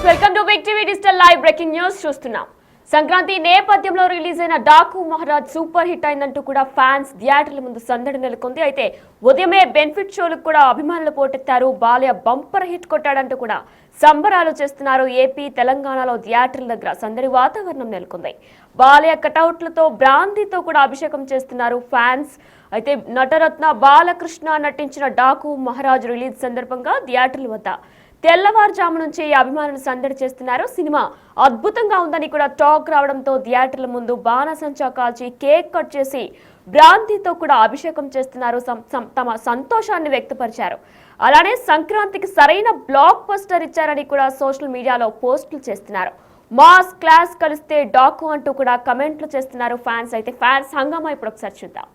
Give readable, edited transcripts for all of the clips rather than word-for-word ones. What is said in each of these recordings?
Welcome to big TV digital live breaking news చూస్తున్నాం. సంక్రాంతి నేపథ్యంలో release అయిన డాకు మహారాజ్ సూపర్ హిట్ అయిందంటూ కూడా ఫ్యాన్స్ థియేటర్ల ముందు సందడి నెలకొంది. అయితే ఉదయమే బెనిఫిట్ షోలకు కూడా అభిమానులు పోటెత్తారు. బాలయ్య బంపర్ హిట్ కొట్టాడంటూ కూడా సంబరాలు చేస్తున్నారు. ఏపీ తెలంగాణలో థియేటర్ల దగ్గర సందడి వాతావరణం నెలకొంది. బాలయ్య కటౌట్లతో బ్రాందీతో కూడా అభిషేకం చేస్తున్నారు ఫ్యాన్స్. అయితే నటరత్న బాలకృష్ణ నటించిన డాకు మహారాజ్ రిలీజ్ సందర్భంగా థియేటర్ల వద్ద తెల్లవారుజాము నుంచి అభిమానులు సందడి చేస్తున్నారు. సినిమా అద్భుతంగా ఉందని కూడా టాక్ రావడంతో థియేటర్ల ముందు బాణసంచా కాల్చి కేక్ కట్ చేసి బ్రాంతితో కూడా అభిషేకం చేస్తున్నారు. తమ సంతోషాన్ని వ్యక్తపరిచారు. అలానే సంక్రాంతికి సరైన బ్లాక్ బస్టర్ ఇచ్చారని కూడా సోషల్ మీడియాలో పోస్టులు చేస్తున్నారు. మాస్ క్లాస్ కలిస్తే డాకు అంటూ కూడా కమెంట్లు చేస్తున్నారు ఫ్యాన్స్. అయితే ఫ్యాన్స్ హంగామా ఇప్పుడు ఒకసారి చూద్దాం.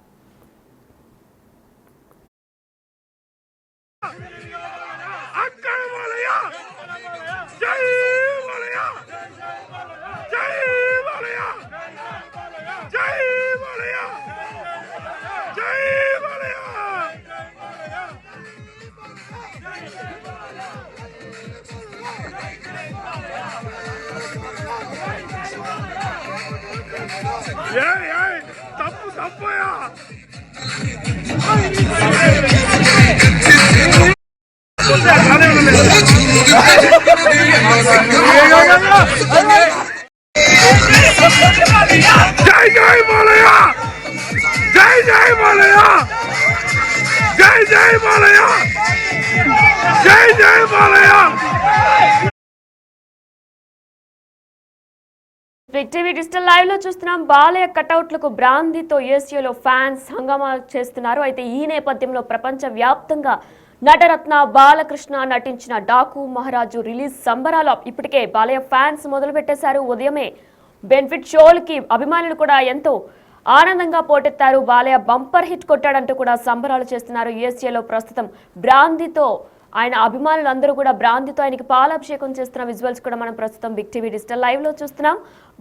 తప్పు తప్పయా జై జై బాలయ్య జై జై బాలయ్య జై జై బాలయ్య జై జై Balayya. Big TV digital live లో చూస్తున్నాం. బాలయ్య కటౌట్లకు బ్రాందీతో యూఎస్ఏలో ఫ్యాన్స్ హంగామా చేస్తున్నారు. అయితే ఈ నేపథ్యంలో ప్రపంచ వ్యాప్తంగా నటరత్న బాలకృష్ణ నటించిన డాకు మహారాజు రిలీజ్ సంబరాలు ఇప్పటికే బాలయ్య ఫ్యాన్స్ మొదలు పెట్టేశారు. ఉదయమే బెనిఫిట్ షోలకి అభిమానులు కూడా ఎంతో ఆనందంగా పోటెత్తారు. బాలయ్య బంపర్ హిట్ కొట్టాడంటూ కూడా సంబరాలు చేస్తున్నారు. యూఎస్ఏలో ప్రస్తుతం బ్రాందీతో ఆయన అభిమానులందరూ కూడా బ్రాంతితో ఆయనకి పాలాభిషేకం చేస్తున్న విజువల్స్ కూడా మనం ప్రస్తుతం బిగ్ టీవీ డిజిటల్ లైవ్ లో చూస్తున్నాం.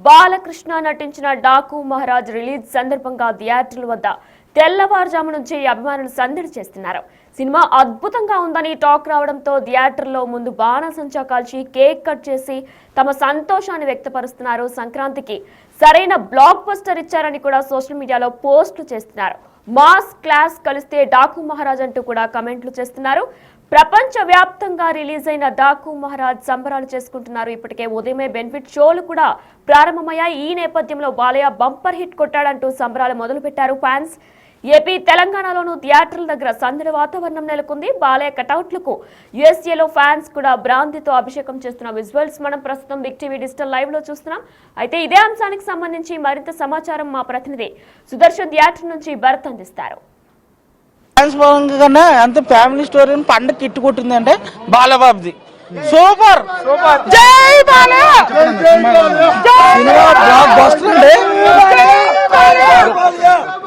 బాలకృష్ణ నటించిన డాకు మహారాజ్ రిలీజ్ సందర్భంగా థియేటర్ల వద్ద తెల్లవారుజాము నుంచి అభిమానులు సందడి చేస్తున్నారు. సినిమా అద్భుతంగా ఉందని టాక్ రావడంతో థియేటర్లో ముందు బాణసంచా కాల్చి కేక్ కట్ చేసి తమ సంతోషాన్ని వ్యక్తపరుస్తున్నారు. సంక్రాంతికి సరైన బ్లాక్ బస్టర్ ఇచ్చారని కూడా సోషల్ మీడియాలో పోస్టులు చేస్తున్నారు. మాస్ క్లాస్ కలిస్తే డాకు మహారాజ్ అంటూ కూడా కమెంట్లు చేస్తున్నారు. ప్రపంచ వ్యాప్తంగా రిలీజ్ అయిన డాకు మహారాజ్ సంబరాలు చేసుకుంటున్నారు. ఇప్పటికే ఉదయమే బెనిఫిట్ షోలు కూడా ప్రారంభమయ్యాయి. ఈ నేపథ్యంలో బాలయ్య బంపర్ హిట్ కొట్టాడంటూ సంబరాలు మొదలుపెట్టారు ఫ్యాన్స్. ఏపీ తెలంగాణలోనూ థియేటర్ల దగ్గర సందడి వాతావరణం నెలకొంది. బాలయ్య కటౌట్లకు యూఎస్ఏలో ఫ్యాన్స్ కూడా బ్రాంతితో అభిషేకం చేస్తున్న విజువల్స్ మనం ప్రస్తుతం బిగ్ టీవీ డిజిటల్ లైవ్ లో చూస్తున్నాం. అయితే ఇదే అంశానికి సంబంధించి మరింత సమాచారం మా ప్రతినిధి సుదర్శన్ థియేటర్ నుంచి భరత్ అందిస్తారు. అంత ఫ్యామిలీ స్టోరీ పండుగ కిట్టు కొట్టింది అంటే బాలబాబుది సూపర్ సూపర్. జై బాలయ్య బ్లాక్ బస్టర్ అండి.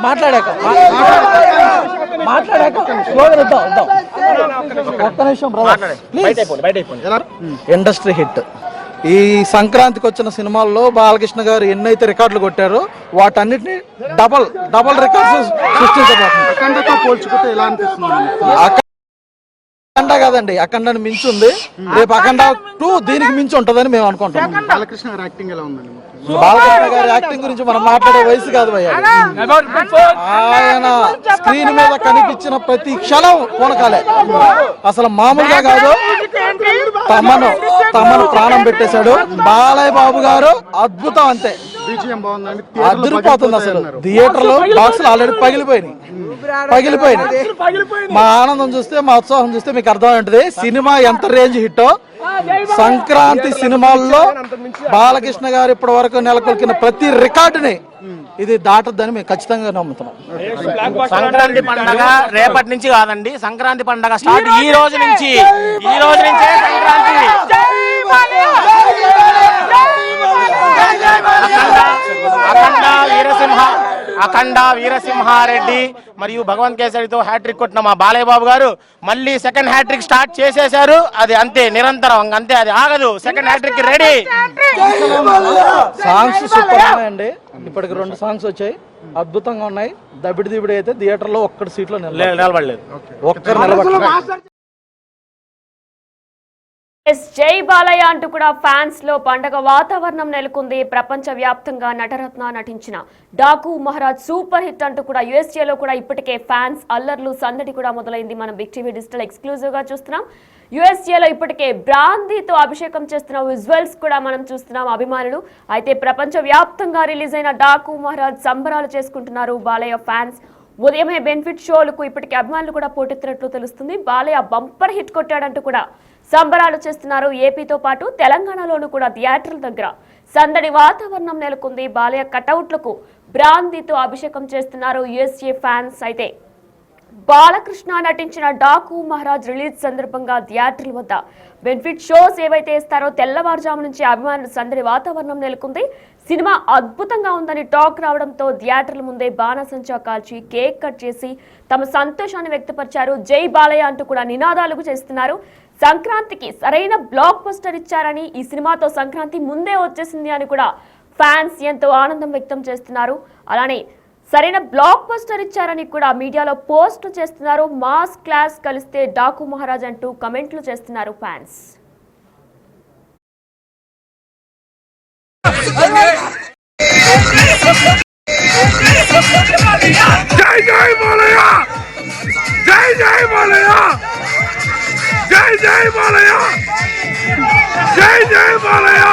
మాట్లాడాక ఒక్క నిమిషం ఇండస్ట్రీ హిట్. ఈ సంక్రాంతికి వచ్చిన సినిమాల్లో బాలకృష్ణ గారు ఎన్నైతే రికార్డులు కొట్టారో వాటన్నిటిని డబల్ రికార్డ్స్ సృష్టించబోతున్నారు. అఖండ కదండి, అఖండని మించి ఉంది. రేపు అఖండ 2 దీనికి మించి ఉంటుందని మేము అనుకుంటాం. బాలకృష్ణ గారి యాక్టింగ్ ఎలా ఉందండి? బాలకృష్ణ గారి యాక్టింగ్ గురించి మనం మాట్లాడే వయసు కాదు భయ్యా. ఆయన స్క్రీన్ మీద కనిపించిన ప్రతి క్షణం పూనకాలే, అసలు మామూలుగా కాదు. తమను ప్రాణం పెట్టేశాడు బాలయ్య బాబు గారు. అద్భుతం అంతే, అదిరిపోతుంది. అసలు థియేటర్ లో బాక్సులు ఆల్రెడీ పగిలిపోయినాయి. మా ఆనందం చూస్తే, మా ఉత్సాహం చూస్తే మీకు అర్థమై ఉంటుంది సినిమా ఎంత రేంజ్ హిట్టో. సంక్రాంతి సినిమాల్లో బాలకృష్ణ గారు ఇప్పటి వరకు నెలకొల్పిన ప్రతి రికార్డుని ఇది దాటద్దని మేము ఖచ్చితంగా నమ్ముతున్నాం. సంక్రాంతి పండగ రేపటి నుంచి కాదండి, సంక్రాంతి పండగ స్టార్ట్ ఈ రోజు నుంచే సంక్రాంతి. అఖండ వీరసింహారెడ్డి మరియు భగవంత్ కేసరితో హ్యాట్రిక్ కొట్టిన మా బాలయ్య బాబు గారు మళ్ళీ సెకండ్ హ్యాట్రిక్ స్టార్ట్ చేసేశారు. అది అంతే, నిరంతరం అంతే, అది ఆగదు. Second hat trick ready. Songs super ఉన్నాయండి. ఇప్పటికి 2 సాంగ్స్ వచ్చాయి, అద్భుతంగా ఉన్నాయి. దబిడి అయితే థియేటర్ లో ఒక్కటి సీట్లో నిలబడలేదు. జై బాలయ్య అంటూ కూడా ఫ్యాన్స్ లో పండగ వాతావరణం నెలకొంది. ప్రపంచ వ్యాప్తంగా నటరత్న నటించిన డాకు మహారాజ్ సూపర్ హిట్ అంటూ కూడా యుఎస్ఏలో కూడా ఇప్పటికే ఫ్యాన్స్ అల్లర్లు సందడి కూడా మొదలైంది. మనం బిగ్ టీవీ డిజిటల్ ఎక్స్క్లూజివ్ గా చూస్తున్నాం. యుఎస్ఏలో ఇప్పటికే బ్రాందీతో అభిషేకం చేస్తున్న విజువల్స్ కూడా మనం చూస్తున్నాం అభిమానులు. అయితే ప్రపంచ వ్యాప్తంగా రిలీజ్ అయిన డాకు మహారాజ్ సంబరాలు చేసుకుంటున్నారు బాలయ్య ఫ్యాన్స్. ఉదయమే బెనిఫిట్ షోలకు ఇప్పటికే అభిమానులు కూడా పోటెత్తినట్లు తెలుస్తుంది. బాలయ్య బంపర్ హిట్ కొట్టాడంటూ కూడా సంబరాలు చేస్తున్నారు. ఏపీతో పాటు తెలంగాణలోనూ కూడా థియేటర్ల దగ్గర సందడి వాతావరణం నెలకొంది. బాలయ్య కటౌట్లకు బ్రాందీతో అభిషేకం చేస్తున్నారు యుఎస్ఏ ఫ్యాన్స్. అయితే బాలకృష్ణ నటించిన డాకు మహారాజ్ రిలీజ్ సందర్భంగా థియేటర్ల వద్ద బెనిఫిట్ షోస్ ఏవైతే ఇస్తారో తెల్లవారుజాము నుంచి అభిమానులు సందడి వాతావరణం నెలకొంది. సినిమా అద్భుతంగా ఉందని టాక్ రావడంతో థియేటర్ల ముందే బాణసంచా కాల్చి కేక్ కట్ చేసి తమ సంతోషాన్ని వ్యక్తపరిచారు. జై బాలయ్య అంటూ కూడా నినాదాలు చేస్తున్నారు. సంక్రాంతికి సరైన బ్లాక్ బస్టర్ ఇచ్చారని, ఈ సినిమాతో సంక్రాంతి ముందే వచ్చేసింది అని కూడా ఫ్యాన్స్ ఎంతో ఆనందం వ్యక్తం చేస్తున్నారు. అలానే సరైన బ్లాక్ బస్టర్ ఇచ్చారని కూడా మీడియాలో పోస్టులు చేస్తున్నారు. మాస్ క్లాస్ కలిస్తే డాకు మహారాజ్ అంటూ కమెంట్లు చేస్తున్నారు ఫ్యాన్స్. జై జై బాలయ్య, జై జై బాలయ్య, జై జై బాలయ్య, జై జై బాలయ్య.